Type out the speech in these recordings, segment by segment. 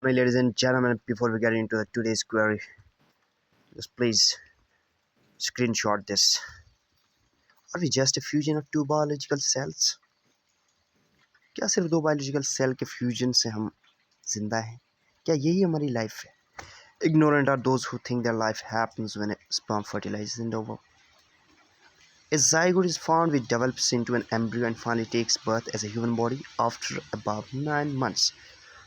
My ladies and gentlemen, before we get into today's query, just please screenshot this. Are we just a fusion of two biological cells? क्या सिर्फ दो biological cell के fusion से हम जिंदा हैं? क्या यही हमारी लाइफ है? Ignorant are those who think their life happens when a sperm fertilizes in the ovum. A zygote is formed which develops into an embryo and finally takes birth as a human body after about 9 months.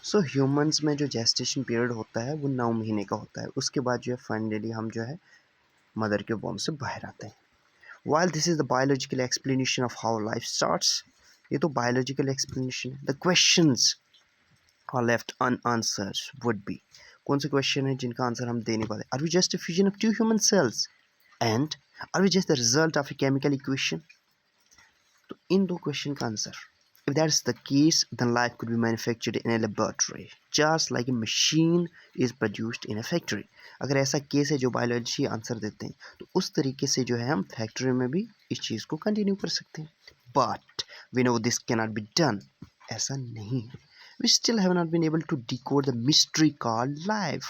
So humans में जो gestation period होता है वो 9 महीने का होता है. उसके बाद जो है फाइनली हम जो है मदर के वॉम से बाहर आते हैं. While this is the biological explanation of how life starts, ये तो biological explanation है. The questions are left unanswered would be, कौन से क्वेश्चन है जिनका आंसर हम दे नहीं पाते? Are we just a fusion of two human cells? And are we just the result of a chemical equation? तो इन दो क्वेश्चन का answer, if that's the case, then life could be manufactured in a laboratory, just like a machine is produced in a factory. अगर ऐसा case है जो biology answer देते हैं तो उस तरीके से जो है हम फैक्ट्री में भी इस चीज़ को कंटिन्यू कर सकते हैं. But we know this cannot be done. ऐसा नहीं है. We still have not been able to decode the mystery called life.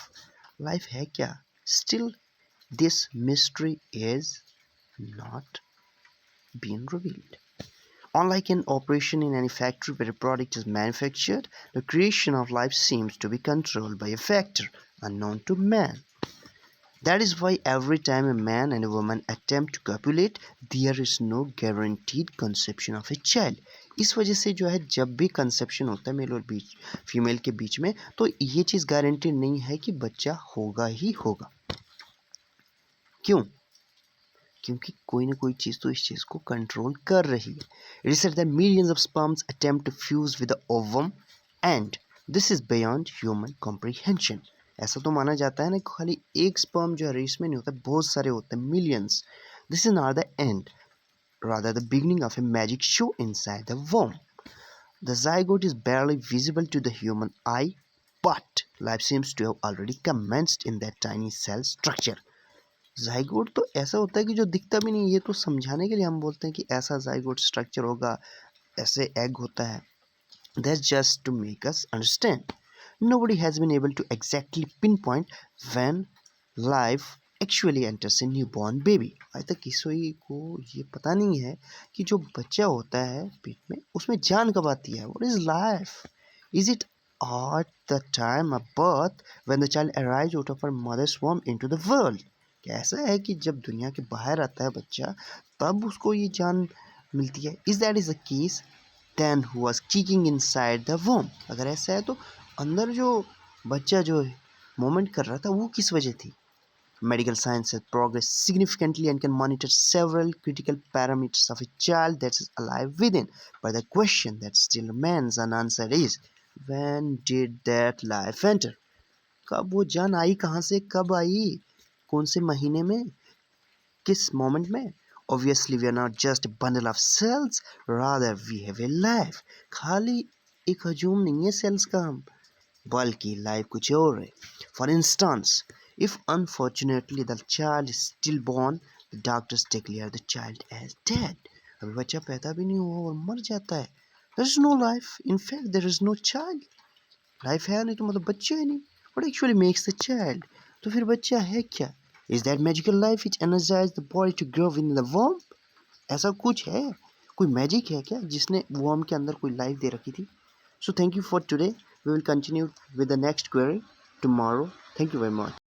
Life है क्या? Still this mystery is not been revealed. Unlike an operation in any factory where a product is manufactured, the creation of life seems to be controlled by a factor unknown to man. That is why every time a man and a woman attempt to copulate, there is no guaranteed conception of a child. इस वजह से जो है जब भी conception होता है mail और फीमेल के बीच में, तो ये चीज़ गारंटी नहीं है कि बच्चा होगा ही होगा. क्यों? क्योंकि कोई ना कोई चीज़ तो इस चीज़ को कंट्रोल कर रही है. It is said that millions of sperms attempt to fuse with the ovum and this is beyond human comprehension. ऐसा तो माना जाता है ना, खाली एक स्पर्म जो है रेस में नहीं होता, बहुत सारे होते हैं, millions. This is not the end, rather the beginning of a magic show inside the womb. The zygote is barely visible to the human eye, but life seems to have already commenced in that tiny cell structure. Zygote तो ऐसा होता है कि जो दिखता भी नहीं. ये तो समझाने के लिए हम बोलते हैं कि ऐसा ज़ाइगोट स्ट्रक्चर होगा, ऐसे एग होता है. That's just to make us understand. Nobody has been able to exactly pinpoint when life actually enters a newborn baby. आज तक किसी को ये पता नहीं है कि जो बच्चा होता है पेट में उसमें जान कब आती है. What is life? Is it at the time of birth when the child arrives out of her mother's womb into the world? क्या ऐसा है कि जब दुनिया के बाहर आता है बच्चा तब उसको ये जान मिलती है? Is that is the case, then who was kicking inside the womb. अगर ऐसा है तो अंदर जो बच्चा जो मोमेंट कर रहा था वो किस वजह थी? Medical science has progressed significantly and can monitor several critical parameters of a child that is alive within. But the question that still remains unanswered is, when did that life enter? कब वो जान आई, कहाँ से कब आई, कौन से महीने में, किस मोमेंट में? Obviously we are not just a bundle of cells, rather we have a life. खाली एक हजूम नहीं है सेल्स का हम, बल्कि लाइफ कुछ और है. For instance, if unfortunately the child is stillborn, the doctors declare the child as dead. अभी बच्चा पैदा भी नहीं हुआ और मर जाता है. There is no life. In fact, there is no child. Life है नहीं तो मतलब बच्चा है नहीं. What actually makes the child? तो फिर बच्चा है क्या? Is that magical life which energizes the body to grow in the womb? ऐसा कुछ है? कोई मैजिक है क्या जिसने वॉर्म के अंदर कोई लाइफ दे रखी थी? So thank you for today. We will continue with the next query tomorrow. Thank you very much.